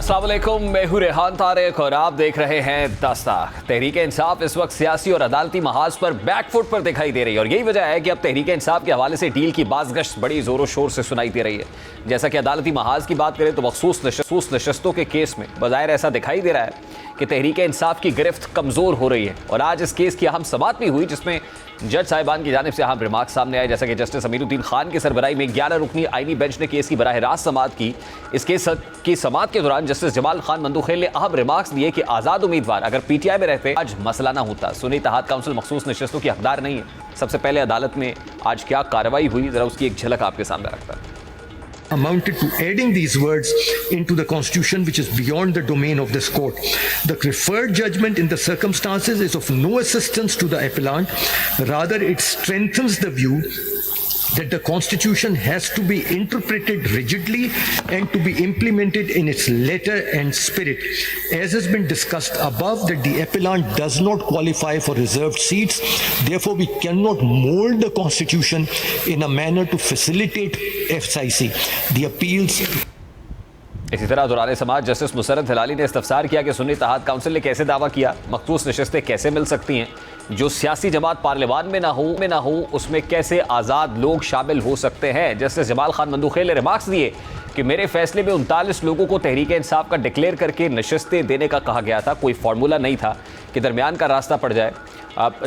अस्सलाम वालेकुम, मैं हूं रेहान तारिक और आप देख रहे हैं दस्तक। तहरीक इंसाफ इस वक्त सियासी और अदालती महाज पर बैकफुट पर दिखाई दे रही है और यही वजह है कि अब तहरीक इंसाफ के हवाले से डील की बाज़गश्त बड़ी जोरों शोर से सुनाई दे रही है। जैसा कि अदालती महाज की बात करें तो मखसूस नशस्तों के केस में बज़ाहिर ऐसा दिखाई दे रहा है कि तहरीक इंसाफ की गिरफ्त कमज़ोर हो रही है और आज इस केस की अहम समाअत भी हुई जिसमें जज साहिबान की जानिब से अहम रिमार्क सामने आए। जैसा कि जस्टिस अमीरुद्दीन खान की सरबराही में 11 रुकनी आईनी बेंच ने केस की बराह रास्त समाअत की। इस केस की समाअत के दौरान जस्टिस जमाल खान मंदूखेल ने अहम रिमार्क्स दिए कि आज़ाद उम्मीदवार अगर पीटीआई में रहते आज मसला ना होता। सुन्नी इत्तेहाद काउंसिल मखसूस नशस्तों की हकदार नहीं है। सबसे पहले अदालत में आज क्या कार्रवाई हुई, जरा उसकी एक झलक आपके सामने रखता है। Amounted to adding these words into the constitution, which is beyond the domain of this court. The referred judgment in the circumstances is of no assistance to the appellant. Rather, it strengthens the view that the constitution has to be interpreted rigidly and to be implemented in its letter and spirit. As has been discussed above, that the appellant does not qualify for reserved seats. Therefore, we cannot mold the constitution in a manner to facilitate FCIC. The appeals. इसी तरह दौरान समाज justice Musarrat Hilali ने इस्तफसार किया कि सुन्नी इत्तेहाद council ने कैसे दावा किया, मखसूस नशस्तें कैसे मिल सकती हैं, जो सियासी जमात पार्लियामान में ना हो उसमें कैसे आज़ाद लोग शामिल हो सकते हैं। जस्टिस जमाल खान मंदूखेल ने रिमार्क्स दिए कि मेरे फैसले में 39 लोगों को तहरीक इंसाफ का डिक्लेयर करके नशस्तें देने का कहा गया था। कोई फार्मूला नहीं था कि दरमियान का रास्ता पड़ जाए।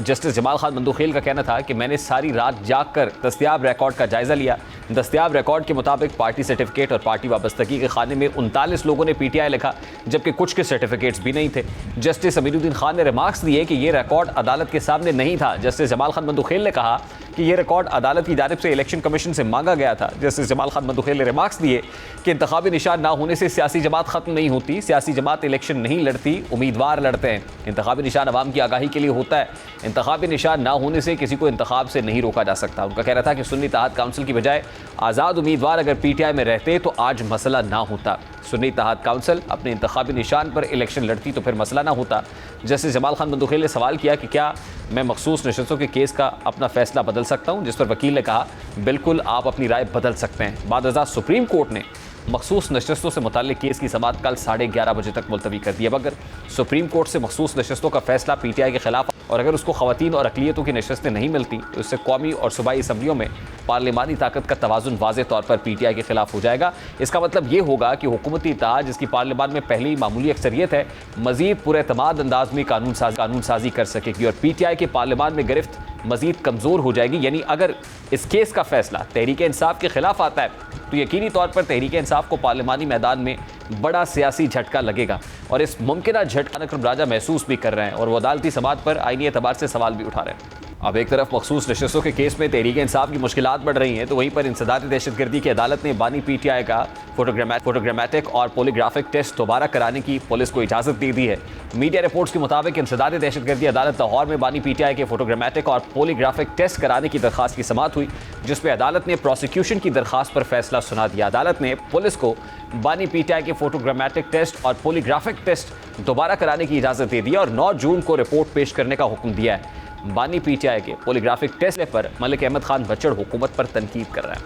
जस्टिस जमाल खान मंदूखेल का कहना था कि मैंने सारी रात जागकर दस्तयाब रिकॉर्ड का जायज़ा लिया। दस्तयाब रिकॉर्ड के मुताबिक पार्टी सर्टिफिकेट और पार्टी वाबस्तगी के खाने में 39 लोगों ने पीटीआई लिखा, जबकि कुछ के सर्टिफिकेट्स भी नहीं थे। जस्टिस अमीरुद्दीन खान ने रिमार्क्स दिए कि यह रिकॉर्ड अदालत के सामने नहीं था। जस्टिस जमाल खान मंदूखेल ने कहा कि यह रिकॉर्ड अदालत की जानिब से इलेक्शन कमीशन से मांगा गया था। जस्टिस जमाल खान मंदूखेल ने रिमार्क्स दिए कि इंतखाबी निशान ना होने से सियासी जमात खत्म नहीं होती। सियासी जमात इलेक्शन नहीं लड़ती, उम्मीदवार लड़ते हैं। इंतखाबी निशान अवाम की आगाही के लिए होता है। इंतखाबी निशान ना होने से किसी को इंतखाब से नहीं रोका जा सकता। उनका कहना था कि सुन्नी इत्तेहाद काउंसिल की बजाय आज़ाद उम्मीदवार अगर पीटीआई में रहते तो आज मसला ना होता। सुन्नी इत्तेहाद काउंसिल अपने इंतखाबी निशान पर इलेक्शन लड़ती तो फिर मसला ना होता। जस्टिस जमाल खान मंदूखेल ने सवाल किया कि क्या मैं मखसूस नशस्तों के केस का अपना फैसला बदल सकता हूँ, जिस पर वकील ने कहा बिल्कुल आप अपनी राय बदल सकते हैं। बाद अज़ा सुप्रीम कोर्ट ने मखसूस नशस्तों से मुताल्लिक केस की समाअत कल 11:30 बजे तक मुलतवी कर दी। अब अगर सुप्रीम कोर्ट से मखसूस नशस्तों का फैसला पीटीआई के खिलाफ और अगर उसको ख़वातीन और अक़लियतों की नशस्तें नहीं मिलती तो इससे कौमी और सूबाई असम्बलियों में पार्लिमानी ताकत का तवाज़ुन वाज़ेह तौर पर पीटीआई के खिलाफ हो जाएगा। इसका मतलब ये होगा कि हुकूमती इत्तेहाद जिसकी पार्लियामान में पहले ही मामूली अक्सरियत है, मज़ीद पुरएतमाद अंदाज में कानून साजी कर सकेगी और पीटीआई के पार्लियामान में गिरफ्त मज़ीद कमज़ोर हो जाएगी। यानी अगर इस केस का फैसला तहरीक इंसाफ के खिलाफ आता है तो यकीनी तौर पर तहरीक इंसाफ को पार्लिमानी मैदान में बड़ा सियासी झटका लगेगा और इस मुमकिन झटका नकरम राजा महसूस भी कर रहे हैं और वो अदालती समाअत पर आईनी एतबार से सवाल भी उठा रहे हैं। अब एक तरफ मखसूस नशस्तों के केस में तहरीक इंसाफ की मुश्किलात बढ़ रही हैं तो वहीं पर इंसदाद दहशतगर्दी की अदालत ने बानी पीटीआई का फोटोग्रामेटिक और पॉलीग्राफिक टेस्ट दोबारा कराने की पुलिस को इजाज़त दे दी है। मीडिया रिपोर्ट्स के मुताबिक इंसदाद दहशतगर्दी अदालत लाहौर में बानी पीटीआई के फोटोग्रामेटिक और पॉलीग्राफिक टेस्ट कराने की दरख्वास्त की समाअत हुई, जिसमें अदालत ने प्रोसिक्यूशन की दरख्वास्त पर फैसला सुना दिया। अदालत ने पुलिस को बानी पीटीआई के फोटोग्रामेटिक टेस्ट और पॉलीग्राफिक टेस्ट दोबारा कराने की इजाज़त दे दी और 9 जून को रिपोर्ट पेश करने का हुक्म दिया है। बानी पीटीआई के पॉलीग्राफिक टेस्ट पर मलिक अहमद खान बच्चड़ हुकूमत पर तनकीद कर रहे हैं।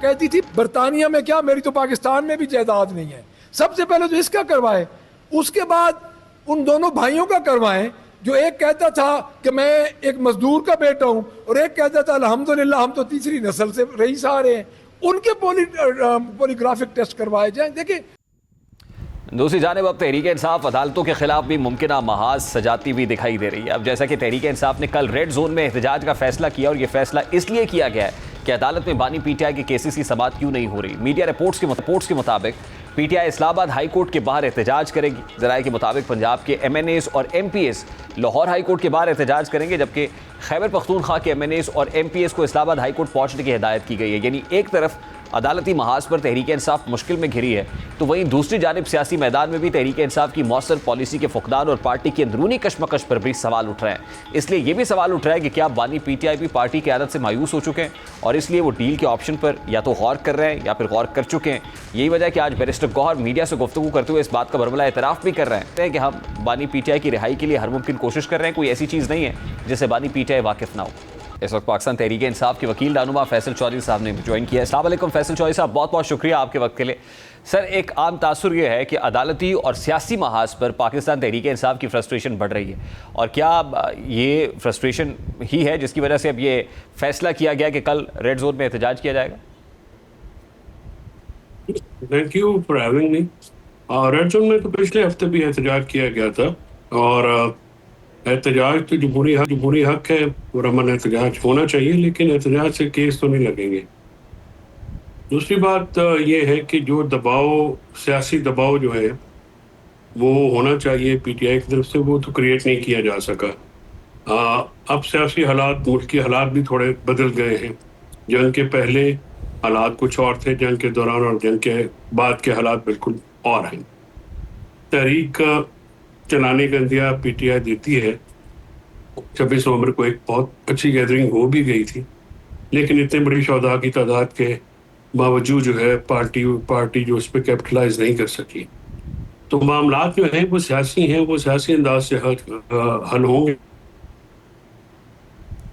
कहती थी बरतानिया में क्या, मेरी तो पाकिस्तान में भी जायदाद नहीं है। सबसे पहले तो इसका करवाए, उसके बाद उन दोनों भाइयों का करवाएं। जो एक कहता था कि मैं एक मजदूर का बेटा हूं और एक कहता था अल्हम्दुलिल्लाह हम तो तीसरी नस्ल से रईस आ रहे हैं, उनके पॉलीग्राफिक टेस्ट करवाए जाएं। देखिए दूसरी जानिब अब तहरीक इंसाफ अदालतों के खिलाफ भी मुमकिन महाज सजाती हुई दिखाई दे रही है। अब जैसा कि तहरीक इंसाफ ने कल रेड जोन में एहतजाज का फैसला किया और यह फैसला इसलिए किया गया है कि अदालत में बानी पीटीआई के केसेस की समाअत क्यों नहीं हो रही। मीडिया रिपोर्ट्स के मुताबिक पीटीआई इस्लामाबाद हाई कोर्ट के बाहर एहतजाज करेगी। ज़राए के मुताबिक पंजाब के MNAs और MPs लाहौर हाई कोर्ट के बाहर एहतजाज करेंगे, जबकि खैबर पख्तूनख्वा के MNAs और MPs को इस्लामाबाद हाई कोर्ट पहुंचने की हिदायत की गई है। यानी एक तरफ अदालती महाज पर तहरीक इंसाफ मुश्किल में घिरी है तो वहीं दूसरी जानिब सियासी मैदान में भी तहरीक इंसाफ की मौसर पॉलिसी के फुकदान और पार्टी की अंदरूनी कशमकश पर भी सवाल उठ रहे हैं। इसलिए यह भी सवाल उठ रहा है कि क्या बानी पीटीआई भी पार्टी की आदत से मायूस हो चुके हैं और इसलिए वो डील के ऑप्शन पर या तो गौर कर रहे हैं या फिर गौर कर चुके हैं। यही वजह है कि आज बैरिस्टर गौहर मीडिया से गुफ्तगू करते हुए इस बात का बरमला एतराफ़ भी कर रहे हैं कि हम बानी पीटीआई की रिहाई के लिए हर मुमकिन कोशिश कर रहे हैं। कोई ऐसी चीज़ नहीं है जिससे बानी पीटीआई वाकिफ़ ना हो। इस वक्त पाकिस्तान तहरीक इंसाफ के वकील रानुमा फैसल चौधरी साहब ने ज्वाइन किया है। अस्सलाम वालेकुम फैसल चौधरी साहब, बहुत बहुत शुक्रिया आपके वक्त के लिए। सर, एक आम तासुर ये है कि अदालती और सियासी महाज पर पाकिस्तान तहरीक इंसाफ की फ्रस्ट्रेशन बढ़ रही है, और क्या ये फ्रस्ट्रेशन ही है जिसकी वजह से अब ये फैसला किया गया कि कल रेड जोन में एहतजाज किया जाएगा? Thank you for having me. Red zone में तो पिछले हफ्ते भी एहतजाज किया गया था, और एहतजाज तो जमहूरी हक है, पुरअमन एहतजाज होना चाहिए, लेकिन एहतजाज से केस तो नहीं लगेंगे। दूसरी बात ये है कि जो दबाव, सियासी दबाव जो है वो होना चाहिए पीटीआई की तरफ से, वो तो क्रिएट नहीं किया जा सका। अब सियासी हालात, मुल्क के हालात भी थोड़े बदल गए हैं। जंग के पहले हालात कुछ और थे, जंग के दौरान और जंग के बाद के हालात बिल्कुल और हैं। तहरीक चलाने का इंतज़ार पीटीआई देती है। 26 नवंबर को एक बहुत अच्छी गैदरिंग हो भी गई थी, लेकिन इतने बड़ी शौदा की तादाद के बावजूद जो है पार्टी जो उस पर कैपिटलाइज नहीं कर सकी। तो मामलात जो हैं वो सियासी हैं, वो सियासी अंदाज से हल होंगे।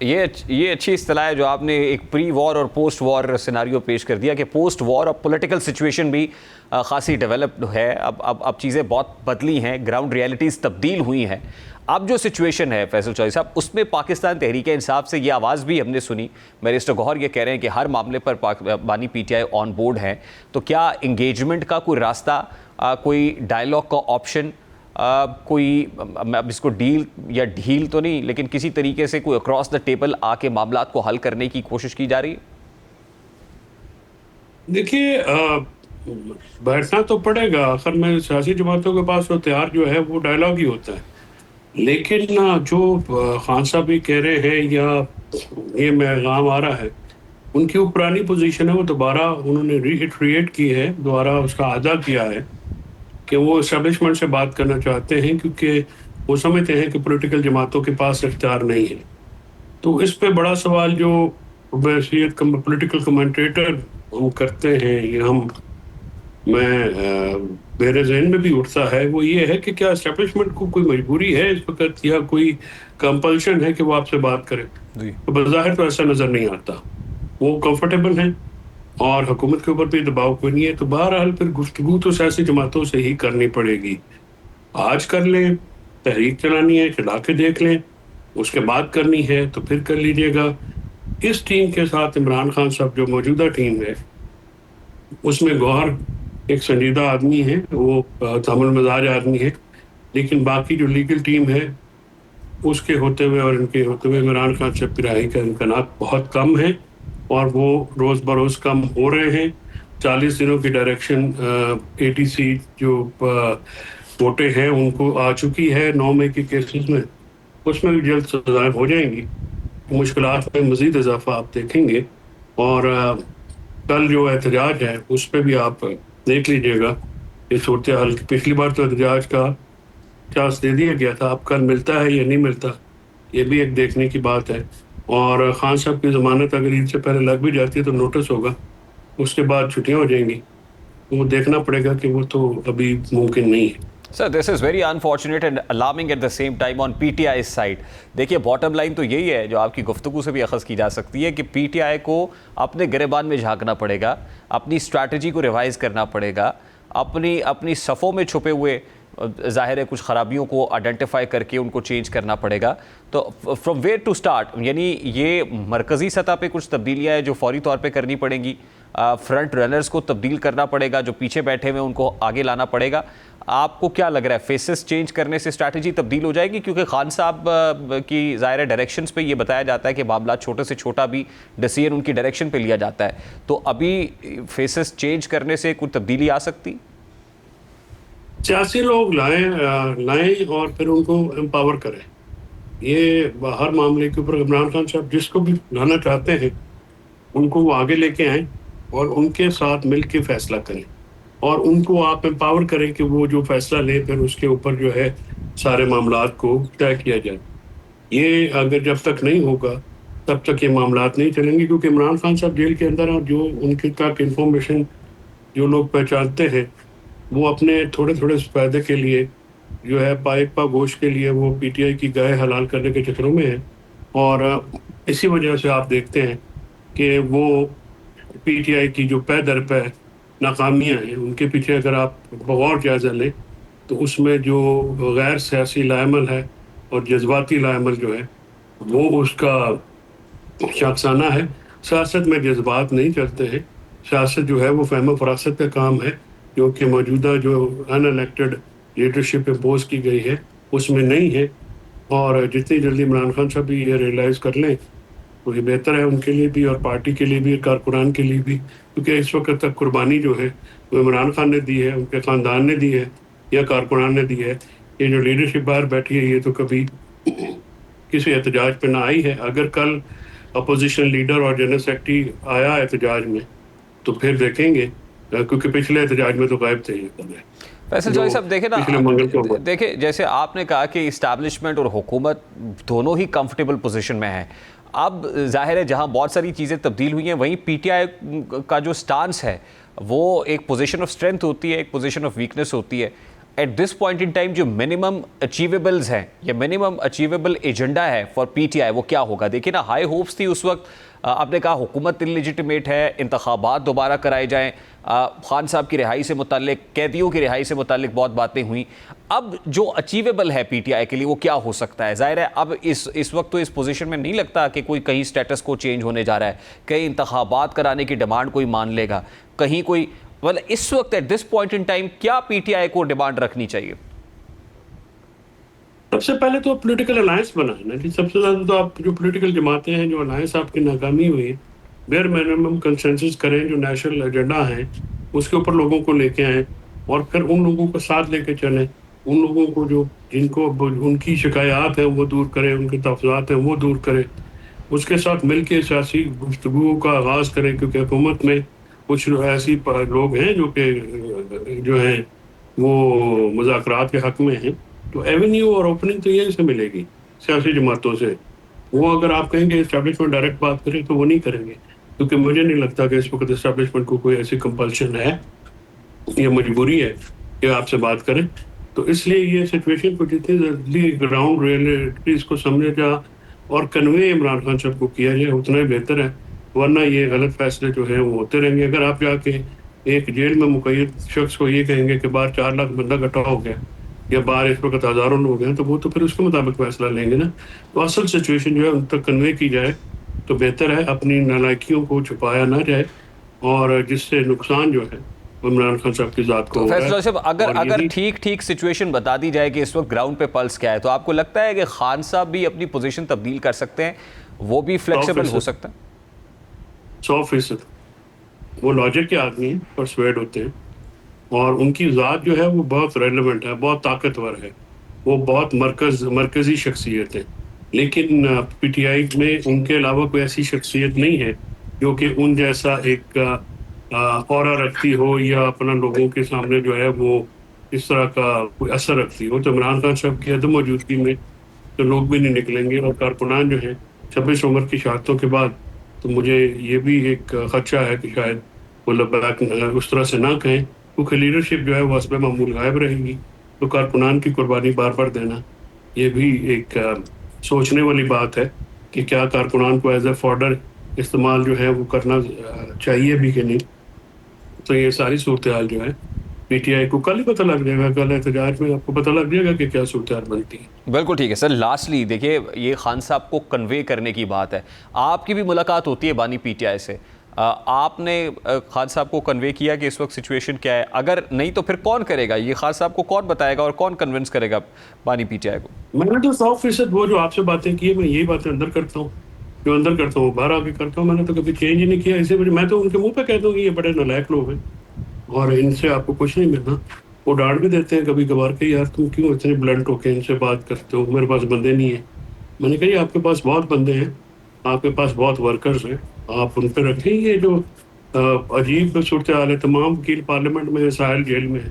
ये अच्छी इस्तिलाह है जो आपने एक प्री वॉर और पोस्ट वॉर सिनारियो पेश कर दिया कि पोस्ट वॉर अब पॉलिटिकल सिचुएशन भी खासी डेवलप्ड है। अब चीज़ें बहुत बदली हैं, ग्राउंड रियलिटीज़ तब्दील हुई हैं। अब जो सिचुएशन है फैसल चौधरी साहब, उसमें पाकिस्तान तहरीक इंसाफ से ये आवाज़ भी हमने सुनी, बैरिस्टर गौहर ये कह रहे हैं कि हर मामले पर बानी पीटीआई ऑन बोर्ड है। तो क्या इंगेजमेंट का कोई रास्ता, कोई डायलॉग का ऑप्शन, कोई, अब इसको डील या ढील तो नहीं, लेकिन किसी तरीके से कोई अक्रॉस द टेबल आके मामलात को हल करने की कोशिश की जा रही है? देखिए, बैठना तो पड़ेगा। आखिर में सियासी जमातों के पास तैयार जो है वो डायलॉग ही होता है। लेकिन जो खान साहब भी कह रहे हैं या ये पैगाम आ रहा है, उनकी वो पुरानी पोजीशन है, वो दोबारा उन्होंने रीइटरेट की है, दोबारा उसका अदा किया है कि वो एस्टेब्लिशमेंट से बात करना चाहते हैं, क्योंकि वो समझते हैं कि पॉलिटिकल जमातों के पास इख्तियार नहीं है। तो इस पे बड़ा सवाल जो पॉलिटिकल कमेंटेटर हम करते हैं, ये मेरे जहन में भी उठता है, वो ये है कि क्या एस्टेब्लिशमेंट को कोई मजबूरी है इस वक्त, या कोई कंपल्शन है कि वो आपसे बात करे? तो बज़ाहिर तो ऐसा नज़र नहीं आता। वो कंफर्टेबल हैं और हुकूमत के ऊपर भी दबाव कोई नहीं है। तो बहरहाल फिर गुफ्तगू तो सियासी जमातों से ही करनी पड़ेगी। आज कर लें, तहरीक चलानी है चला के देख लें, उसके बाद करनी है तो फिर कर लीजिएगा। इस टीम के साथ इमरान खान साहब जो मौजूदा टीम है, उसमें गौहर एक संजीदा आदमी है, वो तामुल मजाज आदमी है, लेकिन बाकी जो लीगल टीम है उसके होते हुए और इनके होते हुए इमरान खान से पिराई का इम्कानात बहुत कम है, और वो रोज़ बरोज़ कम हो रहे हैं। 40 दिनों की डायरेक्शन ATC जो वोटें हैं उनको आ चुकी है 9 मई के केसेस में, उसमें भी जल्द सजाएं हो जाएंगी। मुश्किलात में मज़ीद इजाफा आप देखेंगे, और कल जो एहतजाज है उस पर भी आप देख लीजिएगा ये सूरत हाल। पिछली बार तो एहतजाज का चांस दे दिया गया था, अब कल मिलता है या नहीं मिलता, ये भी एक देखने की बात है। और खान साहब की ज़मानत अगर ईद से पहले लग भी जाती है तो नोटिस होगा, उसके बाद छुट्टियां हो जाएंगी। वो देखना पड़ेगा कि वो तो अभी मुमकिन नहीं है। Sir, this is very unfortunate and alarming at the same time on PTI's side. देखिए, बॉटम लाइन तो यही है जो आपकी गुफ्तगू से भी अखज़ की जा सकती है कि PTI को अपने गिरेबान में झांकना पड़ेगा, अपनी स्ट्रैटेजी को रिवाइज़ करना पड़ेगा, अपनी सफ़ों में छुपे हुए ज़ाहिर है कुछ ख़राबियों को आइडेंटिफाई करके उनको चेंज करना पड़ेगा। तो फ्रॉम वेयर टू स्टार्ट, यानी ये मरकज़ी सतह पे कुछ तब्दीलियाँ हैं जो फौरी तौर पे करनी पड़ेंगी, फ्रंट रनर्स को तब्दील करना पड़ेगा, जो पीछे बैठे हुए उनको आगे लाना पड़ेगा। आपको क्या लग रहा है, फेसेस चेंज करने से स्ट्रैटेजी तब्दील हो जाएगी? क्योंकि खान साहब की ज़ाहिर डायरेक्शंस पे ये बताया जाता है कि मामला छोटे से छोटा भी डिसीजन उनकी डायरेक्शन पे लिया जाता है। तो अभी फेसेस चेंज करने से कोई तब्दीली आ सकती? सियासी लोग लाएं और फिर उनको एम्पावर करें। ये हर मामले के ऊपर इमरान खान साहब जिसको भी लाना चाहते हैं उनको वो आगे लेके आएँ और उनके साथ मिल के फैसला करें, और उनको आप एम्पावर करें कि वो जो फैसला लें फिर उसके ऊपर जो है सारे मामलात को तय किया जाए। ये अगर जब तक नहीं होगा तब तक ये मामलात नहीं चलेंगे, क्योंकि इमरान खान साहब जेल के अंदर हैं, जो उनके तक इंफॉर्मेशन जो लोग पहचानते हैं वो अपने थोड़े थोड़े फ़ायदे के लिए जो है पाइक पा गोश के लिए वो PTI की गाय हलाल करने के चक्करों में है। और इसी वजह से आप देखते हैं कि वो पीटीआई की जो पै दर पे नाकामियाँ हैं उनके पीछे अगर आप बगौर जायज़ा लें तो उसमें जो गैर सियासी लाएमल है और जज्बाती लाएमल जो है वो उसका शख्साना है। सियासत में जज्बात नहीं चलते हैं, सियासत जो है वो फ़हम फ़रासत का काम है जो कि मौजूदा जो अनइलेक्टेड लीडरशिप इम्पोज की गई है उसमें नहीं है। और जितनी जल्दी इमरान खान साहब भी ये रियलाइज़ कर लें तो ये बेहतर है उनके लिए भी और पार्टी के लिए भी, कारकुनान के लिए भी, क्योंकि इस वक्त तक कुर्बानी जो है वो इमरान खान ने दी है, उनके ख़ानदान ने दी है या कारकुनान ने दी है। ये जो लीडरशिप बाहर बैठी है ये तो कभी किसी एहतजाज पे ना आई है। अगर कल अपोजिशन लीडर और जनरल सेक्रेटरी आया एहतजाज में तो फिर देखेंगे, क्योंकि पिछले एहतजाज में तो गायब थे ये कल। फैसल चौधरी साहब देखे ना, देखे जैसे आपने कहा कि इस्टेब्लिशमेंट और हुकूमत दोनों ही कंफर्टेबल पोजीशन में है। अब जाहिर है जहां बहुत सारी चीज़ें तब्दील हुई हैं वहीं पीटीआई का जो स्टांस है वो एक पोजीशन ऑफ स्ट्रेंथ होती है, एक पोजीशन ऑफ वीकनेस होती है। At this point in time जो मिनिमम अचीवेबल्स हैं या मिनिमम अचीवेबल एजेंडा है फॉर पीटीआई वो क्या होगा? देखिए ना, हाई होप्स थी उस वक्त, आपने कहा हुकूमत इल्लीजिटिमेट है, इंतखाबात दोबारा कराए जाएं, खान साहब की रिहाई से मुताल्लिक, कैदियों की रिहाई से मुताल्लिक बहुत बातें हुई। अब जो अचीवेबल है पीटीआई के लिए वो क्या हो सकता है? जाहिर है अब इस वक्त तो इस पोजीशन में नहीं लगता कि कोई कहीं स्टेटस को चेंज होने जा रहा है, कहीं इंतखाबात कराने की डिमांड कोई मान लेगा, कहीं कोई, मतलब इस वक्त at this point in time क्या पीटीआई को डिमांड रखनी चाहिए? सबसे पहले तो पॉलिटिकल अलायंस बनाए ना कि सबसे ज़्यादा तो आप जो पॉलिटिकल जमातें हैं जो अलायंस आपकी नाकामी हुई है, बेयर मिनिमम कंसेंसस करें, जो नेशनल एजेंडा है उसके ऊपर लोगों को लेके आएँ और फिर उन लोगों को साथ लेके चलें। उन लोगों को जो जिनको उनकी शिकायत है वो दूर करें, उनके तहफ़्फ़ुज़ात हैं वो दूर करें, उसके साथ मिल के सियासी गुफ्तगू का आगाज़ करें, क्योंकि हुकूमत में कुछ ऐसी लोग हैं जो कि जो हैं वो मुज़ाकरात के हक़ में हैं। तो एवेन्यू और ओपनिंग तो यहीं से मिलेगी सियासी जमातों से। वो अगर आप कहेंगे एस्टैब्लिशमेंट डायरेक्ट बात करें तो वो नहीं करेंगे, क्योंकि मुझे नहीं लगता कि इस वक्त एस्टैब्लिशमेंट को कोई ऐसी कंपल्शन है या मजबूरी है कि आपसे बात करें। तो इसलिए ये सिचुएशन को जितनी जल्दी ग्राउंड रियलिटीज़ को समझा जा और कन्वे इमरान खान साहब को किया जाए उतना ही बेहतर है, वरना ये गलत फैसले जो हैं वो होते रहेंगे। अगर आप जाके एक जेल में मुक़य्यद शख्स को ये कहेंगे कि बाहर 4 लाख बंदा इकट्ठा हो गया या बाहर इस वक्त हज़ारों लोग हैं, तो वो तो फिर उसके मुताबिक फैसला लेंगे ना। तो असल सिचुएशन जो है उन तक कन्वे की जाए तो बेहतर है, अपनी नालायकियों को छुपाया ना जाए और जिससे नुकसान जो है वो इमरान खान साहब की ज़ात को। फैसला साहब अगर ठीक सिचुएशन बता दी जाए कि इस वक्त ग्राउंड पे पल्स क्या है, तो आपको लगता है कि खान साहब भी अपनी पोजीशन तब्दील कर सकते हैं, वो भी फ्लेक्सिबल हो सकता है? 100% वो लॉजिक के आदमी हैं, परसुएड होते हैं और उनकी ज़ात जो है वो बहुत रेलेवेंट है, बहुत ताकतवर है, वो बहुत मरकज़ी शख्सियत है। लेकिन पीटीआई में उनके अलावा कोई ऐसी शख्सियत नहीं है जो कि उन जैसा एक ऑरा रखती हो या अपना लोगों के सामने जो है वो इस तरह का कोई असर रखती हो। तो इमरान खान साहब की अदम मौजूदगी में तो लोग भी नहीं निकलेंगे और कारकुनान जो हैं 26 उम्र की शहादतों के बाद, तो मुझे ये भी एक खदशा है कि शायद वो लब्बैक उस तरह से ना कहें, क्योंकि लीडरशिप जो है वो हस्बे मामूल गायब रहेगी। तो कारकुनान की कुर्बानी बार बार देना ये भी एक सोचने वाली बात है कि क्या कारकुनान को एज ए फॉर्डर इस्तेमाल जो है वो करना चाहिए भी कि नहीं। तो ये सारी सूरत हाल जो है पीटीआई को कल ही पता लग जाएगा, कल एहतजाज में आपको पता लग जाएगा कि क्या सूरत हाल बनती है। बिल्कुल ठीक है सर। लास्टली देखिए, ये खान साहब को कन्वे करने की बात है, आपकी भी मुलाकात होती है बानी पीटीआई से, आपने खान साहब को कन्वे किया कि इस वक्त सिचुएशन क्या है? अगर नहीं तो फिर कौन करेगा ये? खान साहब को कौन बताएगा और कौन कन्विंस करेगा बानी पीटीआई को? मैंने तो 100% वो जो आपसे बातें की है मैं यही बातें अंदर करता हूँ, जो अंदर करता हूँ बाहर आके करता हूँ। मैंने तो कभी चेंज ही नहीं किया। इसी वजह मैं तो उनके मुंह पे कहता हूँ कि ये बड़े नालायक लोग हैं और इनसे आपको कुछ नहीं मिलना। वो डांट भी देते हैं कभी कभार के, यार तुम क्यों इतने ब्लंट होके इनसे बात करते हो, मेरे पास बंदे नहीं है। मैंने कहा आपके पास बहुत बंदे हैं, आपके पास बहुत वर्कर्स हैं, आप उन पर रखें। ये जो अजीब सूरत हाल है, तमाम वकील पार्लियामेंट में है, साहिल जेल में है,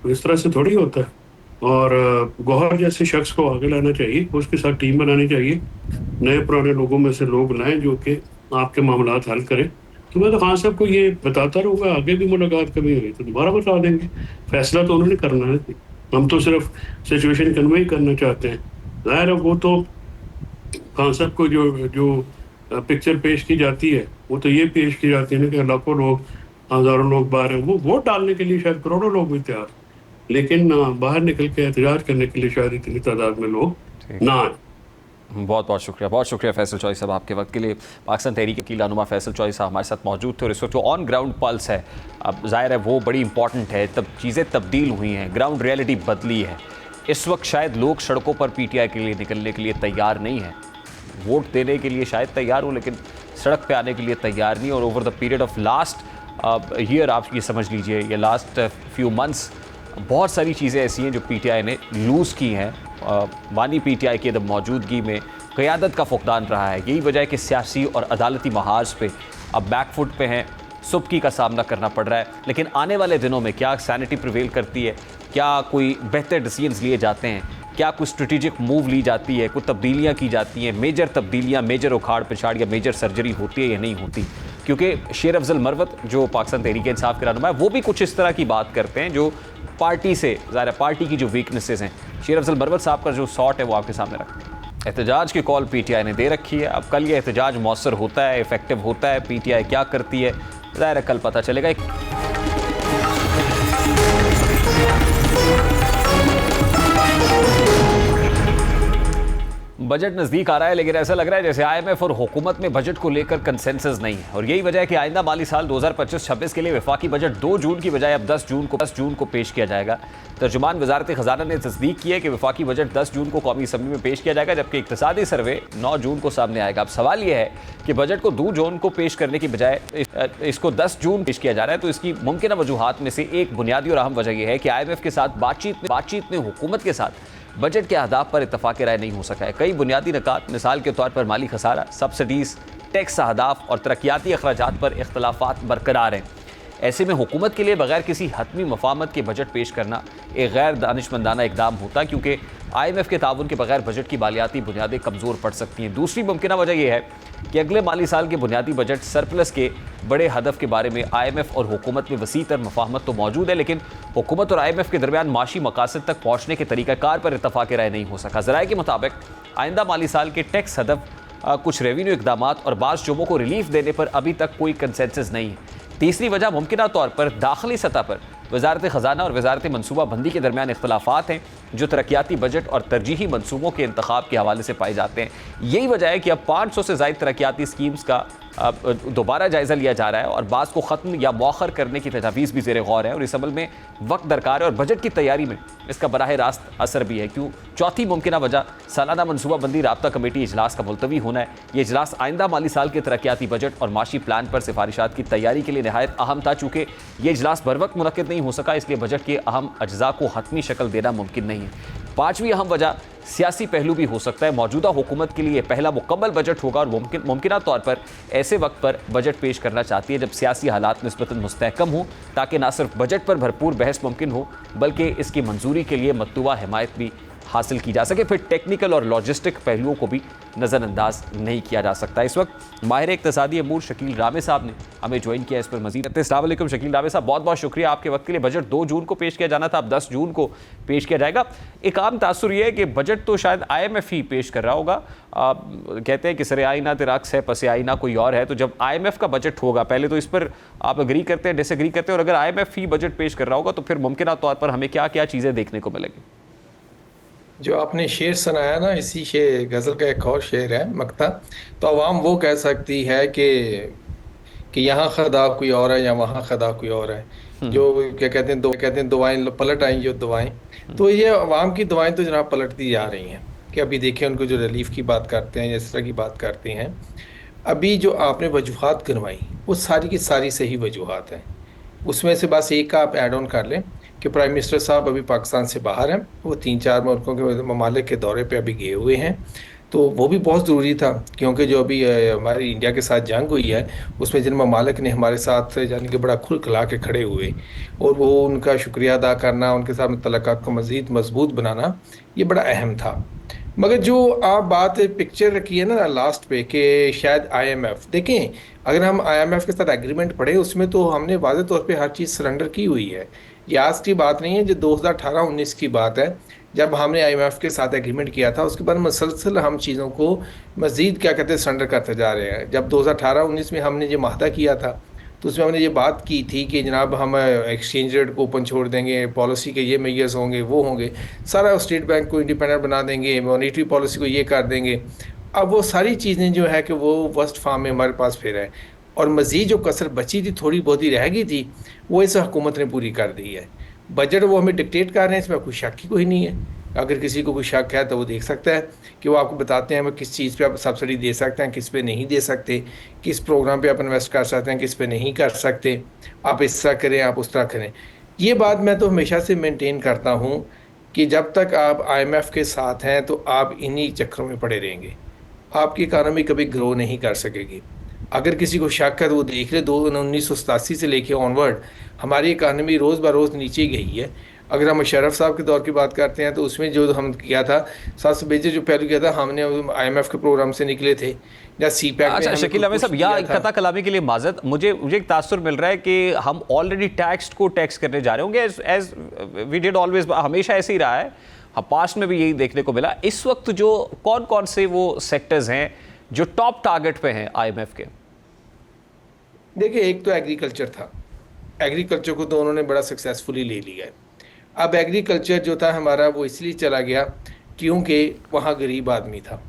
तो इस तरह से थोड़ी होता है। और गौहर जैसे शख्स को आगे लाना चाहिए, उसके साथ टीम बनानी चाहिए, नए पुराने लोगों में से लोग लाएं जो कि आपके मामलात हल करें। तो मैं तो खान साहब को ये बताता रहूँगा, आगे भी मुलाकात कभी हुई तो दोबारा बता देंगे। फैसला तो उन्होंने करना है, हम तो सिर्फ सिचुएशन कन्वे करना चाहते हैं। ज़ाहिर है वो तो खान साहब को जो जो पिक्चर पेश की जाती है वो तो ये पेश की जाती है ना कि लाखों लोग, हजारों लोग बाहर हैं, वो वोट डालने के लिए शायद करोड़ों लोग भी तैयार, लेकिन बाहर निकल के एहतजाज करने के लिए शायद इतनी तादाद में लोग ना आए। बहुत बहुत शुक्रिया फैसल चौधरी साहब आपके वक्त के लिए। पाकिस्तान तहरीक की रहनुमा फैसल चौधरी साहब हमारे साथ मौजूद थे और इस वक्त जो ऑन ग्राउंड पल्स है, अब जाहिर है वो बड़ी इंपॉर्टेंट है। तब चीज़ें तब्दील हुई हैं, ग्राउंड रियलिटी बदली है। इस वक्त शायद लोग सड़कों पर पीटीआई के लिए निकलने के लिए तैयार नहीं हैं, वोट देने के लिए शायद तैयार हो लेकिन सड़क पे आने के लिए तैयार नहीं। और over the period of last year आप ये समझ लीजिए, ये लास्ट फ्यू मंथ्स बहुत सारी चीज़ें ऐसी हैं जो पीटीआई ने लूज़ की हैं। वानी पीटीआई की मौजूदगी में क़यादत का फुकदान रहा है। यही वजह है कि सियासी और अदालती महाज पे अब बैकफुट पे हैं, सुबकी का सामना करना पड़ रहा है। लेकिन आने वाले दिनों में क्या सैनिटी प्रिवेल करती है, क्या कोई बेहतर डिसीजंस लिए जाते हैं, क्या कुछ स्ट्रेटेजिक मूव ली जाती है, कुछ तब्दीलियाँ की जाती हैं, मेजर तब्दीलियाँ, मेजर उखाड़ पिछाड़ या मेजर सर्जरी होती है या नहीं होती। क्योंकि शेर अफजल मरवत जो पाकिस्तान तहरीक इंसाफ के रहनुमा है वो भी कुछ इस तरह की बात करते हैं जो पार्टी से ज़ाहिर पार्टी की जो वीकनेसेस हैं, शेर अफजल मरवत साहब का जो सॉट है वो आपके सामने रखते हैं। एहतजाज की कॉल पीटीआई ने दे रखी है। अब कल ये एहतजाज मौसर होता है, इफेक्टिव होता है, पीटीआई क्या करती है, ज़ाहिर है कल पता चलेगा। बजट नज़दीक आ रहा है लेकिन ऐसा लग रहा है जैसे आईएमएफ और हुकूमत में बजट को लेकर कंसेंसस नहीं है और यही वजह है कि आइंदा माली साल 2025-26 के लिए वफाकी बजट 2 जून की बजाय अब 10 जून को पेश किया जाएगा। तर्जुमान वजारत ख़जाना ने तस्दीक की है कि वफाकी बजट 10 जून को कौमी असम्बली में पेश किया जाएगा, जबकि इक़्तिसादी सर्वे 9 जून को सामने आएगा। अब सवाल यह है कि बजट को 2 जून को पेश करने की बजाय इसको 10 जून पेश किया जा रहा है, तो इसकी मुमकिन वजूहात में से एक बुनियादी और अहम वजह यह है कि IMF के साथ बातचीत में हुकूमत के साथ बजट के अहदाफ पर इत्तफाक राय नहीं हो सका है। कई बुनियादी निकात, मिसाल के तौर पर माली खसारा, सब्सिडीज़, टैक्स अहदाफ और तरक्याती अखराजात पर इख्तलाफात बरकरार हैं। ऐसे में हुकूमत के लिए बगैर किसी हतमी मफाहमत के बजट पेश करना एक गैर दानिशमंदाना इकदाम होता, क्योंकि IMF के ताउन के बगैर बजट की मालियाती बुनियादें कमज़ोर पड़ सकती हैं। दूसरी मुमकिन वजह यह है कि अगले माली साल के बुनियादी बजट सरप्लस के बड़े हदफ के बारे में IMF और हुकूमत में वसी तर मफाहमत तो मौजूद है, लेकिन हुकूमत और IMF के दरमियान माशी मकासद तक पहुँचने के तरीक़ाकार पर इत्तफाक राय नहीं हो सका। ज़राए के मुताबिक आइंदा माली साल के टैक्स हदफ, कुछ रेवेन्यू इक़दामात और बाज़ शोबों को रिलीफ देने पर अभी तक कोई कंसेंसस नहीं है। तीसरी वजह मुमकिन तौर पर दाखिली सतह पर वजारत ख़जाना और वजारत मनसूबा बंदी के दरमियान इख्तलाफात हैं जो तरक्याती बजट और तरजीही मनसूबों के इंतखाब के हवाले से पाए जाते हैं। यही वजह है कि अब 500 से ज़ायद तरक्याती स्कीम्स का दोबारा जायज़ा लिया जा रहा है और बाज़ को ख़त्म या मौखर करने की तजावीज़ भी ज़ेर गौर है और इस अमल में वक्त दरकार है और बजट की तैयारी में इसका बराह रास्त असर भी है। क्यों? चौथी मुमकिन वजह सालाना मनसूबा बंदी राब्ता कमेटी इजलास का मुलतवी होना है। ये इजलास आइंदा माली साल के तरक्याती बजट और माशी प्लान पर सिफारिशात की तैयारी के लिए नहायत अहम था। चूँकि ये इजलास बर वक्त मुनक्किद नहीं हो सका, इसलिए बजट के अहम अज्जा को हतमी शक्ल देना मुमकिन नहीं है। पाँचवीं अहम वजह सियासी पहलू भी हो सकता है। मौजूदा हुकूमत के लिए पहला मुकम्मल बजट होगा और मुमकिन तौर पर ऐसे वक्त पर बजट पेश करना चाहती है जब सियासी हालात निस्बतन मुस्तहकम हो, ताकि ना सिर्फ बजट पर भरपूर बहस मुमकिन हो बल्कि इसकी मंजूरी के लिए मतलूबा हिमायत भी हासिल की जा सके। फिर टेक्निकल और लॉजिस्टिक पहलुओं को भी नज़रअंदाज नहीं किया जा सकता। इस वक्त माहिर इक़्तिसादी अमूर शकील रामे साहब ने हमें ज्वाइन किया। इस पर मज़ीद अस्सलाम वालेकुम शकील रामे साहब, बहुत बहुत शुक्रिया आपके वक्त के लिए। बजट 2 जून को पेश किया जाना था, अब 10 जून को पेश किया जाएगा। एक आम तासुर ये है कि बजट तो शायद IMF ही पेश कर रहा होगा। कहते हैं कि सरे आईना तिरक्स है, पसे आईना कोई और है, तो जब IMF का बजट होगा, पहले तो इस पर आप एग्री करते हैं, डिसएग्री करते हैं, और अगर IMF ही बजट पेश कर रहा होगा तो फिर मुमकिन तौर पर हमें क्या क्या चीज़ें देखने को मिलेंगी? जो आपने शेर सुनाया ना, इसी शेर गज़ल का एक और शेर है मक्ता, तो अवाम वो कह सकती है कि यहाँ खुदा कोई और है या वहाँ खुदा कोई और है। जो क्या कहते हैं दुआएं पलट आई, जो दुआएं, तो ये अवाम की दुआएं तो जनाब पलटती जा रही हैं कि अभी देखें उनको जो रिलीफ की बात करते हैं, इस तरह की बात करते हैं। अभी जो आपने वजूहात गिनवाई वो सारी की सारी सही वजूहात हैं। उसमें से बस एक का आप ऐड ऑन कर लें कि प्राइम मिनिस्टर साहब अभी पाकिस्तान से बाहर हैं, वो 3-4 मुल्कों के ममालिक के दौरे पे अभी गए हुए हैं, तो वो भी बहुत ज़रूरी था, क्योंकि जो अभी हमारी इंडिया के साथ जंग हुई है उसमें जिन ममालिक ने हमारे साथ यानी कि बड़ा खुल खिला के खड़े हुए और वो उनका शुक्रिया अदा करना, उनके साथ तल्लुकात को मज़ीद मजबूत बनाना, ये बड़ा अहम था। मगर जो आप बात पिक्चर रखी है ना लास्ट पे कि शायद IMF, देखें अगर हम IMF के साथ एग्रीमेंट पढ़े उसमें तो हमने वाज़ेह तौर पे हर चीज़ सरेंडर की हुई है। ये आज की बात नहीं है, जो 2018-19 की बात है जब हमने IMF के साथ एग्रीमेंट किया था, उसके बाद मुसलसल हम चीज़ों को मज़ीद क्या कहते हैं सरेंडर करते जा रहे हैं। जब 2018-19 में हमने जो माहदा किया था, तो उसमें हमने ये बात की थी कि जनाब हम एक्सचेंज रेट को ओपन छोड़ देंगे, पॉलिसी के ये मेजर्स होंगे, वो होंगे, सारा स्टेट बैंक को इंडिपेंडेंट बना देंगे, मॉनेटरी पॉलिसी को ये कर देंगे। अब वो सारी चीज़ें जो है कि वो वर्स्ट फॉर्म में हमारे पास फिर है, और मज़ीद जो कसर बची थी, थोड़ी बहुत ही रह गई थी, वो इस हुकूमत ने पूरी कर दी है। बजट वो हमें डिक्टेट कर रहे हैं, इसमें कोई शक ही कोई नहीं है। अगर किसी को कोई शक है तो वो देख सकता है कि वो आपको बताते हैं हमें किस चीज़ पे आप सब्सिडी दे सकते हैं, किस पे नहीं दे सकते, किस प्रोग्राम पे आप इन्वेस्ट कर सकते हैं, किस पे नहीं कर सकते, आप इस तरह करें, आप उस तरह करें। ये बात मैं तो हमेशा से मेंटेन करता हूँ कि जब तक आप IMF के साथ हैं तो आप इन्हीं चक्करों में पड़े रहेंगे, आपकी इकानमी कभी ग्रो नहीं कर सकेगी। अगर किसी को शक है तो वो देख ले, 1987 से लेके ऑनवर्ड हमारी इकानमी रोज़ बरोज़ नीचे ही गई है। अगर हम मुशर्रफ साहब के दौर की बात करते हैं तो उसमें जो हम किया था, सबसे बेहतर जो पहलू किया था, हमने IMF के प्रोग्राम से निकले थे या CPEC। अच्छा शकील अहमद साहब, या कता कलामी के लिए माजरत, मुझे एक तासुर मिल रहा है कि हम ऑलरेडी टैक्स को टैक्स करने जा रहे होंगे, एज वी डिड ऑलवेज, हमेशा ऐसे ही रहा है, पास्ट में भी यही देखने को मिला। इस वक्त जो कौन कौन से वो सेक्टर्स हैं जो टॉप टारगेट पे हैं IMF के? देखिए, एक तो एग्रीकल्चर था, एग्रीकल्चर को तो उन्होंने बड़ा सक्सेसफुली ले लिया है। अब एग्रीकल्चर जो था हमारा वो इसलिए चला गया क्योंकि वहाँ गरीब आदमी था।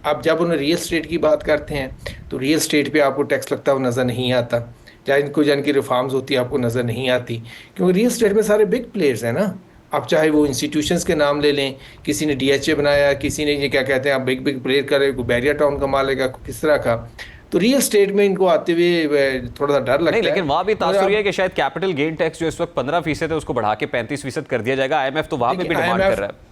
अब जब उन्हें रियल स्टेट की बात करते हैं तो रियल स्टेट पे आपको टैक्स लगता हुआ नज़र नहीं आता, चाहे इनको जन की रिफॉर्म्स होती है आपको नज़र नहीं आती, क्योंकि रियल स्टेट में सारे बिग प्लेयर्स हैं ना। आप चाहे वो इंस्टीट्यूशंस के नाम ले लें, किसी ने DHA बनाया, किसी ने ये क्या कहते हैं आप बिग बिग प्लेयर करे, कोई बैरियर टाउन कमा लेगा, किस तरह का। तो रियल स्टेट में इनको आते हुए थोड़ा सा डर लगता है। लेकिन वहां भी तासुर है कि शायद कैपिटल गेन टैक्स जो इस वक्त 15% है उसको बढ़ा के 35% कर दिया जाएगा। IMF तो वहां पे भी डिमांड कर रहा है।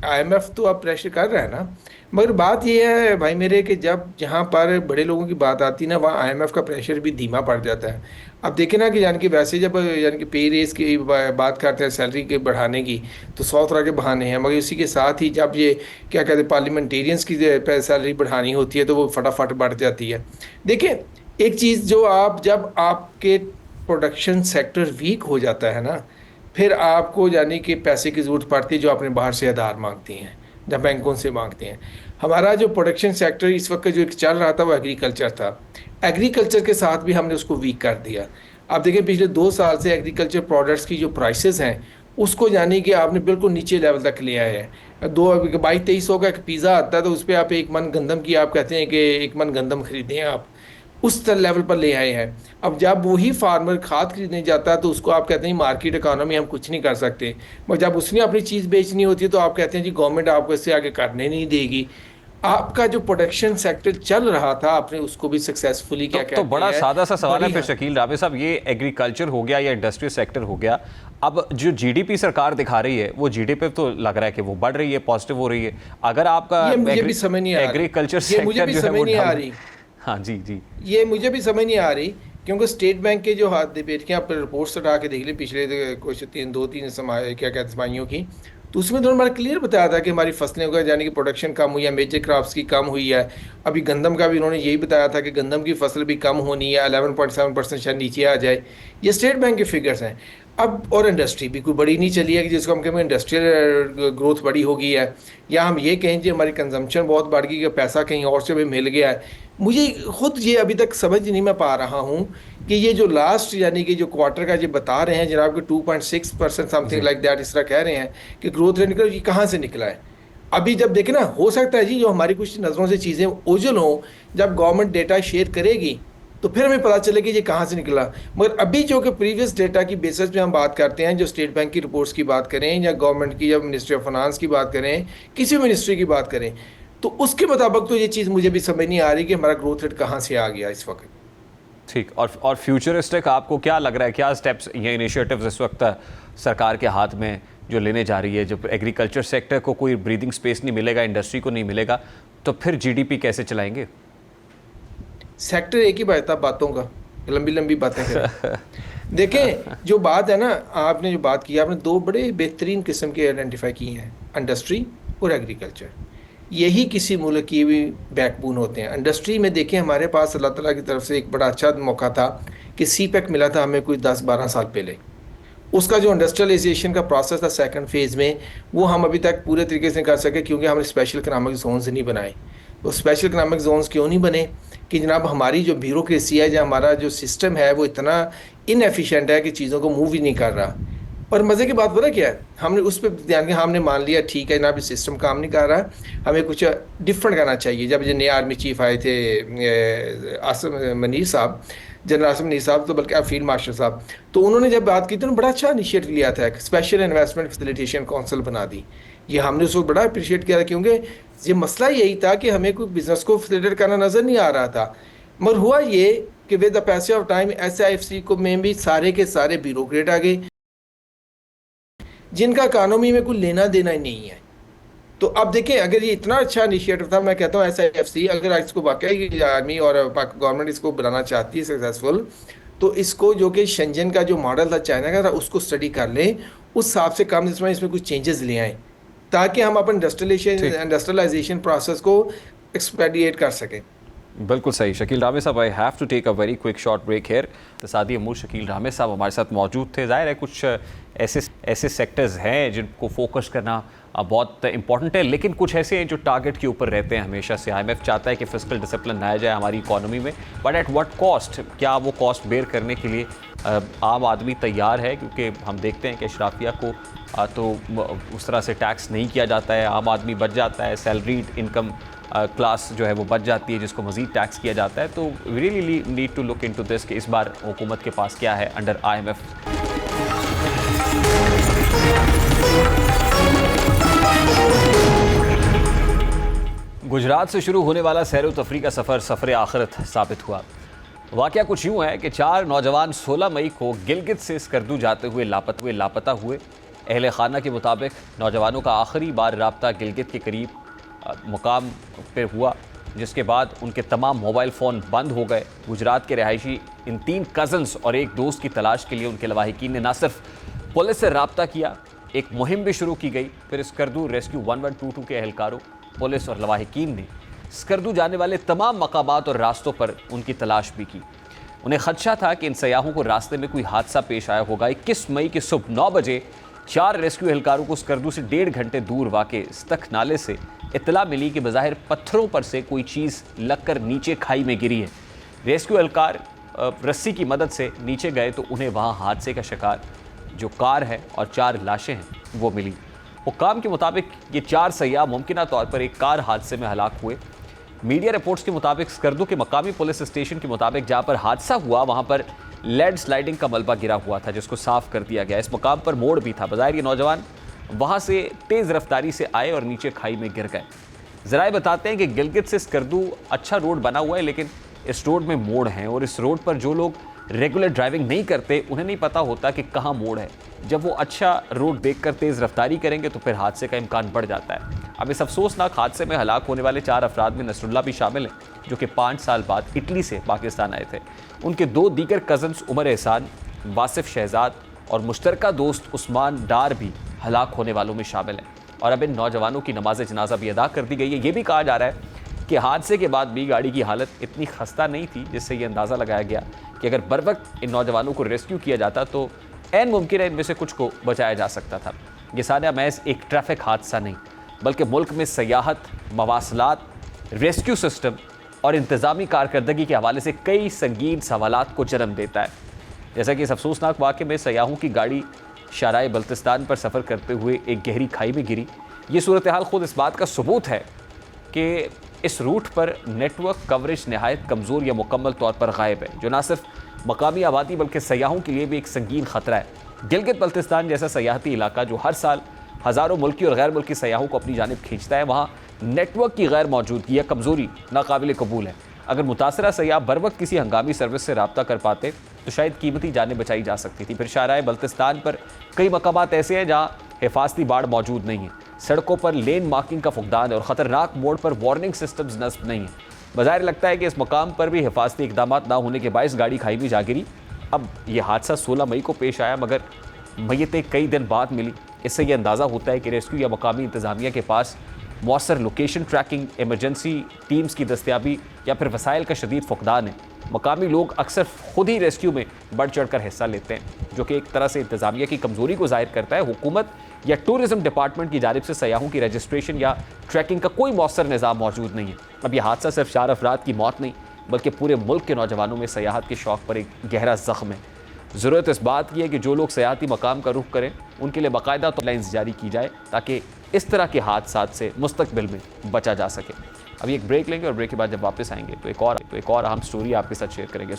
IMF तो अब प्रेशर कर रहा है ना, मगर बात यह है भाई मेरे कि जब जहाँ पर बड़े लोगों की बात आती है ना, वहाँ IMF का प्रेशर भी धीमा पड़ जाता है। अब देखें ना कि यानी कि वैसे जब यानी कि पे रेस की बात करते हैं, सैलरी के बढ़ाने की, तो 100 तरह के बहाने हैं, मगर इसी के साथ ही जब ये क्या कहते हैं पार्लियामेंटेरियंस की सैलरी बढ़ानी होती है तो वो फटाफट बढ़ जाती है। देखें, एक चीज़ जो आप जब आपके प्रोडक्शन सेक्टर वीक हो जाता है ना, फिर आपको यानी कि पैसे की ज़रूरत पड़ती है जो आपने बाहर से आधार मांगती हैं, जब बैंकों से मांगते हैं। हमारा जो प्रोडक्शन सेक्टर इस वक्त जो चल रहा था वो एग्रीकल्चर था, एग्रीकल्चर के साथ भी हमने उसको वीक कर दिया। आप देखें पिछले 2 साल से एग्रीकल्चर प्रोडक्ट्स की जो प्राइसेस हैं उसको यानी कि आपने बिल्कुल नीचे लेवल तक ले आए हैं। 2200-2300 का एक पिज़्ज़ा आता है तो उस पर आप 1 मन गंदम की आप कहते हैं कि 1 मन गंदम खरीदें, आप उस तरह लेवल पर ले आए हैं। अब जब वही फार्मर खाद खरीदने जाता है तो उसको आप कहते हैं मार्केट इकोनॉमी हम कुछ नहीं कर सकते, मगर जब उसने अपनी चीज़ बेचनी होती है तो आप कहते हैं जी गवर्नमेंट आपको इससे आगे करने नहीं देगी। आपका जो प्रोडक्शन सेक्टर चल रहा था आपने उसको भी सक्सेसफुली क्या तो बड़ा सादा सा सवाल है फिर शकील राबे साहब, ये एग्रीकल्चर हो गया या इंडस्ट्रियल सेक्टर हो गया, अब जो GDP सरकार दिखा रही है वो GDP तो लग रहा है कि वो बढ़ रही है, पॉजिटिव हो रही है। अगर आपका एग्रीकल्चर सेक्टर जो है वो नहीं आ रही, हाँ जी ये मुझे भी समझ नहीं आ रही, क्योंकि स्टेट बैंक के जो हाथ बैठ के आप रिपोर्ट्स उठा के देख ले पिछले कुछ 2-3 क्या कहते समाइयों की, तो उसमें तो हमारा क्लियर बताया था कि हमारी फसलें उगा यानी कि प्रोडक्शन कम हुई है, मेजर क्रॉप्स की कम हुई है। अभी गंदम का भी उन्होंने यही बताया था कि गंदम की फसल भी कम होनी है, 11.7% शायद नीचे आ जाए। ये स्टेट बैंक के फिगर्स हैं। अब और इंडस्ट्री भी कोई बड़ी नहीं चली है कि जिसको हम कहें इंडस्ट्रियल ग्रोथ बड़ी हो गई है, या हम ये कहें कि हमारी कंजम्पशन बहुत बढ़ गई, कि पैसा कहीं और से भी मिल गया है। मुझे खुद ये अभी तक समझ नहीं मैं पा रहा हूँ कि ये जो लास्ट यानी कि जो क्वार्टर का जो बता रहे हैं जनाब कि 2.6% समथिंग लाइक दैट इस तरह कह रहे हैं कि ग्रोथ रेट निकला, ये कहाँ से निकला है। अभी जब देखें ना, हो सकता है जी जो हमारी कुछ नज़रों से चीज़ें ओझल हों, जब गवर्नमेंट डेटा शेयर करेगी तो फिर हमें पता चलेगी ये कहाँ से निकला। मगर अभी जो कि प्रीवियस डेटा की बेसिस पे हम बात करते हैं, जो स्टेट बैंक की रिपोर्ट्स की बात करें या गवर्नमेंट की या मिनिस्ट्री ऑफ फाइनेंस की बात करें, किसी भी मिनिस्ट्री की बात करें, तो उसके मुताबिक तो ये चीज़ मुझे भी समझ नहीं आ रही कि हमारा ग्रोथ रेट कहाँ से आ गया इस वक्त। ठीक, और फ्यूचरिस्टिक आपको क्या लग रहा है, क्या स्टेप्स या इनिशिएटिव्स इस वक्त सरकार के हाथ में जो लेने जा रही है? जब एग्रीकल्चर सेक्टर को कोई ब्रीदिंग स्पेस नहीं मिलेगा, इंडस्ट्री को नहीं मिलेगा, तो फिर GDP कैसे चलाएंगे? सेक्टर एक ही बात बातों का, लंबी लंबी बातें करें। देखें जो बात है ना, आपने जो बात की, आपने 2 बड़े बेहतरीन किस्म के आइडेंटिफाई किए हैं, इंडस्ट्री और एग्रीकल्चर। यही किसी मुल्क की भी बैकबोन होते हैं। इंडस्ट्री में देखें हमारे पास अल्लाह ताला की तरफ से एक बड़ा अच्छा मौका था कि CPEC मिला था हमें कोई 10-12 साल पहले। उसका जो इंडस्ट्रियलाइजेशन का प्रोसेस था सेकंड फेज़ में, वो हम अभी तक पूरे तरीके से नहीं कर सके क्योंकि हमने स्पेशल इकनॉमिक जोन्स नहीं बनाए। तो स्पेशल इकनॉमिक जोन्स क्यों नहीं बने कि जनाब हमारी जो ब्यूरोक्रेसी है या हमारा जो सिस्टम है वो इतना इनएफिशिएंट है कि चीज़ों को मूव ही नहीं कर रहा। और मज़े की बात पता क्या है, हमने उस पर ध्यान के हमने मान लिया ठीक है जनाब ये सिस्टम काम नहीं कर रहा, हमें कुछ डिफरेंट करना चाहिए। जब ये नए आर्मी चीफ आए थे आसिम मनीर साहब, जनरल आसिम मनीर साहब, तो बल्कि फील्ड मार्शल साहब, तो उन्होंने जब बात की तो बड़ा अच्छा इनिशिएटिव लिया था, स्पेशल इन्वेस्टमेंट फैसिलिटेशन काउंसिल बना दी। ये हमने उसको बड़ा अप्रिशिएट किया था क्योंकि ये मसला यही था कि हमें कोई बिजनेस को फैसिलिटेट करना नज़र नहीं आ रहा था। मगर हुआ ये कि with the passage of time SIFC को में भी सारे के सारे ब्यूरोक्रेट आ गए जिनका इकानमी में कोई लेना देना ही नहीं है। तो अब देखें, अगर ये इतना अच्छा इनिशिएटिव था, मैं कहता हूँ SIFC अगर इसको वाकई आर्मी और गवर्नमेंट इसको बनाना चाहती है सक्सेसफुल, तो इसको जो कि शेंजन का जो मॉडल था चाइना का था उसको स्टडी कर लें, उस हिसाब से कम इसमें कुछ चेंजेस ले आएँ ताकि हम अपन इंडस्ट्रियलाइजेशन प्रोसेस को एक्सपेडिएट कर सकें। बिल्कुल सही। शकील रामे साहब, I have to take a very quick short break here. इक़्तिसादी अमूर शकील रामे साहब हमारे साथ मौजूद थे। ज़ाहिर है कुछ ऐसे सेक्टर्स हैं जिनको फोकस करना बहुत इंपॉर्टेंट है, लेकिन कुछ ऐसे हैं जो टारगेट के ऊपर रहते हैं हमेशा से। IMF चाहता है कि फिस्कल डिसिप्लिन लाया जाए हमारी इकॉनमी में, बट एट व्हाट कॉस्ट? क्या वो कॉस्ट बेयर करने के लिए आम आदमी तैयार है? क्योंकि हम देखते हैं कि अशराफिया को तो उस तरह से टैक्स नहीं किया जाता है, आम आदमी बच जाता है, सैलरीड इनकम क्लास जो है वो बच जाती है जिसको मज़ीद टैक्स किया जाता है। तो we really need to look into this कि इस बार हुकूमत के पास क्या है अंडर IMF। गुजरात से शुरू होने वाला सैर व तफरी का सफ़र आखिरत साबित हुआ। वाक़या कुछ यूँ है कि 4 नौजवान 16 मई को गिलगित से स्कर्दू जाते हुए लापता हुए। अहले खाना के मुताबिक नौजवानों का आखिरी बार राब्ता गिलगित के करीब मुकाम पर हुआ, जिसके बाद उनके तमाम मोबाइल फ़ोन बंद हो गए। गुजरात के रहायशी इन 3 कज़न्स और एक दोस्त की तलाश के लिए उनके लवाहिकीन ने न सिर्फ पुलिस से रब्ता किया, एक मुहिम भी शुरू की गई। फिर स्कर्दू रेस्क्यू 1122 के एहलकारों, पुलिस और लवाहिकीन ने स्कर्दू जाने वाले तमाम मकामात और रास्तों पर उनकी तलाश भी की। उन्हें खदशा था कि इन सयाहों को रास्ते में कोई हादसा पेश आया होगा। 21 मई की सुबह 9 बजे 4 रेस्क्यू एहलकारों को स्कर्दू से 1.5 घंटे दूर वाक़े स्तख नाले से इत्तला मिली कि बज़ाहिर पत्थरों पर से कोई चीज़ लगकर नीचे खाई में गिरी है। रेस्क्यू एहलकार रस्सी की मदद से नीचे गए तो उन्हें वहाँ हादसे का शिकार जो कार है और 4 लाशें हैं वो मिली। हुक्काम के मुताबिक ये 4 सयाह मुमकिना तौर पर एक कार हादसे में हलाक हुए। मीडिया रिपोर्ट्स के मुताबिक स्कर्दू के मकामी पुलिस स्टेशन के मुताबिक जहाँ पर हादसा हुआ वहाँ पर लैंड स्लाइडिंग का मलबा गिरा हुआ था जिसको साफ कर दिया गया। इस मुकाम पर मोड़ भी था। बज़ाहिर ये नौजवान वहाँ से तेज़ रफ्तारी से आए और नीचे खाई में गिर गए। ज़राए बताते हैं कि गिलगित से स्कर्दू अच्छा रोड बना हुआ है, लेकिन इस रोड में मोड़ हैं और इस रोड पर जो लोग रेगुलर ड्राइविंग नहीं करते उन्हें नहीं पता होता कि कहाँ मोड़ है। जब वो अच्छा रोड देखकर तेज़ रफ्तारी करेंगे तो फिर हादसे का इम्कान बढ़ जाता है। अब इस अफसोसनाक हादसे में हलाक होने वाले 4 अफराद में नसरुल्लाह भी शामिल हैं, जो कि 5 साल बाद इटली से पाकिस्तान आए थे। उनके 2 दीगर कज़न्स उमर एहसान, वासिफ शहजाद और मुश्तरका दोस्त उस्मान डार भी हलाक होने वालों में शामिल हैं। और अब इन नौजवानों की नमाज जनाजा भी अदा कर दी गई है। ये भी कहा जा रहा है कि हादसे के बाद भी गाड़ी की हालत इतनी खस्ता नहीं थी जिससे ये अंदाज़ा लगाया गया कि अगर बर वक्त इन नौजवानों को रेस्क्यू किया जाता तो ऐन मुमकिन है इनमें से कुछ को बचाया जा सकता था। ये सानिया महज एक ट्रैफिक हादसा नहीं बल्कि मुल्क में सयाहत, मवासलात, रेस्क्यू सिस्टम और इंतज़ामी कारकर्दगी के हवाले से कई संगीन सवालात को जन्म देता है। जैसा कि इस अफसोसनाक वाक़े में सयाहों की गाड़ी शाराए बल्तिस्तान पर सफ़र करते हुए एक गहरी खाई में गिरी। ये सूरत हाल ख़ुद इस बात का सबूत है कि इस रूट पर नेटवर्क कवरेज नहायत कमज़ोर या मुकम्मल तौर पर गायब है, जो न सिर्फ मकामी आबादी बल्कि सयाहों के लिए भी एक संगीन ख़तरा है। गिलगित बल्तिस्तान जैसा सयाहती इलाका जो हर साल हज़ारों मुल्की और गैर मुल्की सयाहों को अपनी जानिब खींचता है, वहाँ नेटवर्क की गैर मौजूदगी या कमज़ोरी नाकाबिल कबूल है। अगर मुतासरा सयाह बर वक्त किसी हंगामी सर्विस से रब्ता कर पाते तो शायद कीमती जानें बचाई जा सकती थी। फिर शाराए बल्तिस्तान पर कई मकामात ऐसे हैं जहाँ हिफाजती बाड़ मौजूद नहीं है, सड़कों पर लेन मार्किंग का फुकदान है और ख़तरनाक मोड़ पर वार्निंग सिस्टम्स नस्ब नहीं है। बज़ाहिर लगता है कि इस मकाम पर भी हिफाजती इक़दाम ना होने के बायस गाड़ी खाई में जा गिरी। अब यह हादसा 16 मई को पेश आया मगर मैयतें कई दिन बाद मिली। इससे यह अंदाज़ा होता है कि रेस्क्यू या मकामी इंतज़ामिया के पास मौसर लोकेशन ट्रैकिंग, एमरजेंसी टीम्स की दस्तयाबी या फिर वसाइल का शदीद फुकदान है। मकामी लोग अक्सर खुद ही रेस्क्यू में बढ़ चढ़कर हिस्सा लेते हैं, जो कि एक तरह से इंतजामिया की कमजोरी को जाहिर करता है। हुकूमत या टूरिज्म डिपार्टमेंट की जानिब से सयाहों की रजिस्ट्रेशन या ट्रैकिंग का कोई मौसर निज़ाम मौजूद नहीं है। अब यह हादसा सिर्फ 4 अफराद की मौत नहीं बल्कि पूरे मुल्क के नौजवानों में सयाहत के शौक़ पर एक गहरा ज़ख्म है। ज़रूरत इस बात की है कि जो लोग सयाहती मकाम का रुख करें उनके लिए बाकायदा तो लाइन्स जारी की जाए ताकि इस तरह के हादसात से मुस्तकबिल में बचा जा सके। अभी एक ब्रेक लेंगे और ब्रेक के बाद जब वापस आएंगे तो एक और अहम स्टोरी आपके साथ शेयर करेंगे।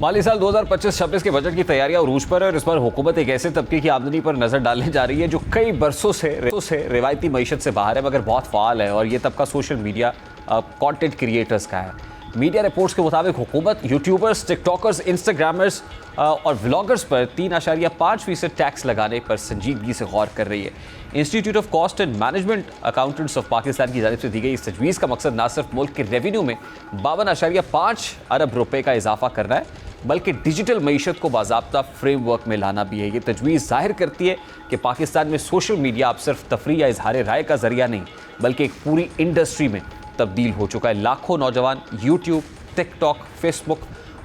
माली साल 2025-26 के बजट की तैयारियां उरूज पर है और इस पर हुकूमत एक ऐसे तबके की आमदनी पर नजर डालने जा रही है जो कई बरसों से रिवायती मईशत से बाहर है मगर बहुत फाल है, और ये तबका सोशल मीडिया कंटेंट क्रिएटर्स का है। मीडिया रिपोर्ट्स के मुताबिक हुकूमत यूट्यूबर्स, टिकटॉकर्स, इंस्टाग्रामर्स और व्लॉगर्स पर 3.5% टैक्स लगाने पर संजीदगी से गौर कर रही है। Institute of cost and management accountants of Pakistan की जानिब से दी गई इस तजवीज़ का मकसद न सिर्फ मुल्क के रेवेन्यू में 52.5 अरब रुपए का इजाफा करना है बल्कि डिजिटल मईशत को बाज़ाब्ता फ्रेमवर्क में लाना भी है। ये तजवीज़ जाहिर करती है कि पाकिस्तान में सोशल मीडिया अब सिर्फ तफरीह या इजहार राय का जरिया नहीं बल्कि एक पूरी इंडस्ट्री में तब्दील हो चुका है। लाखों नौजवान यूट्यूब, टिकटॉक, फेसबुक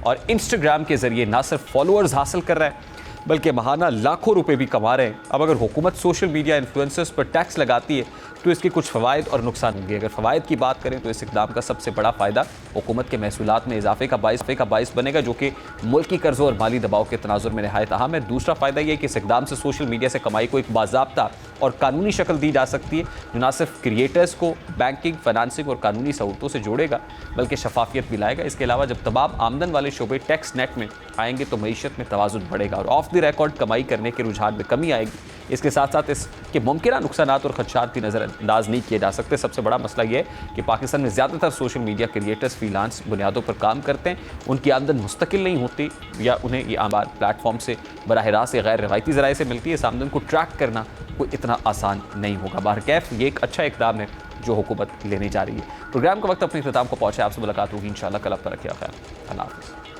और इंस्टाग्राम के जरिए ना सिर्फ फॉलोअर्स हासिल कर रहे हैं बल्कि महाना लाखों रुपए भी कमा रहे हैं। अब अगर हुकूमत सोशल मीडिया इन्फ्लुएंसर्स पर टैक्स लगाती है तो इसके कुछ फ़वाइद और नुकसान होंगे। अगर फ़वाइद की बात करें तो इस इक़दाम का सबसे बड़ा फ़ायदा हुकूमत के महसूलात में इजाफे का बाइस बनेगा, जो कि मुल्क की कर्ज़ों और माली दबाव के तनाजुर में नहायत अहम है। दूसरा फ़ायदा यह है कि इस इक़दाम से सोशल मीडिया से कमाई को एक बाज़ाब्ता और कानूनी शक्ल दी जा सकती है जो न सिर्फ क्रिएटर्स को बैंकिंग, फाइनेंसिंग और कानूनी सहूलतों से जोड़ेगा बल्कि शफाफियत भी लाएगा। इसके अलावा जब तमाम आमदन वाले शोबे टैक्स नेट में आएंगे तो मईशत में तवाज़ुन बढ़ेगा और ऑफ द रिकॉर्ड कमाई करने के रुझान में कमी आएगी। इसके साथ साथ इसके मुमकिन नुकसानात और खदशात भी नज़रअंदाज नहीं किए जा सकते। सबसे बड़ा मसला यह है कि पाकिस्तान में ज़्यादातर सोशल मीडिया क्रिएटर्स फ्रीलांस बुनियादों पर काम करते हैं, उनकी आमदन मुस्तकिल नहीं होती या उन्हें ये आम प्लेटफॉर्म से बराह रास्त या गैर रवायती ज़राए से मिलती है। इस आमदन को ट्रैक करना कोई इतना आसान नहीं होगा। बहरकैफ ये एक अच्छा इक़दाम है जो हुकूमत लेने जा रही है। प्रोग्राम का वक्त अपने इख्तिताम को पहुँचे। आपसे मुलाकात होगी इंशाअल्लाह कल। आप रखिए ख्याल। अल्लाह हाफ़िज़।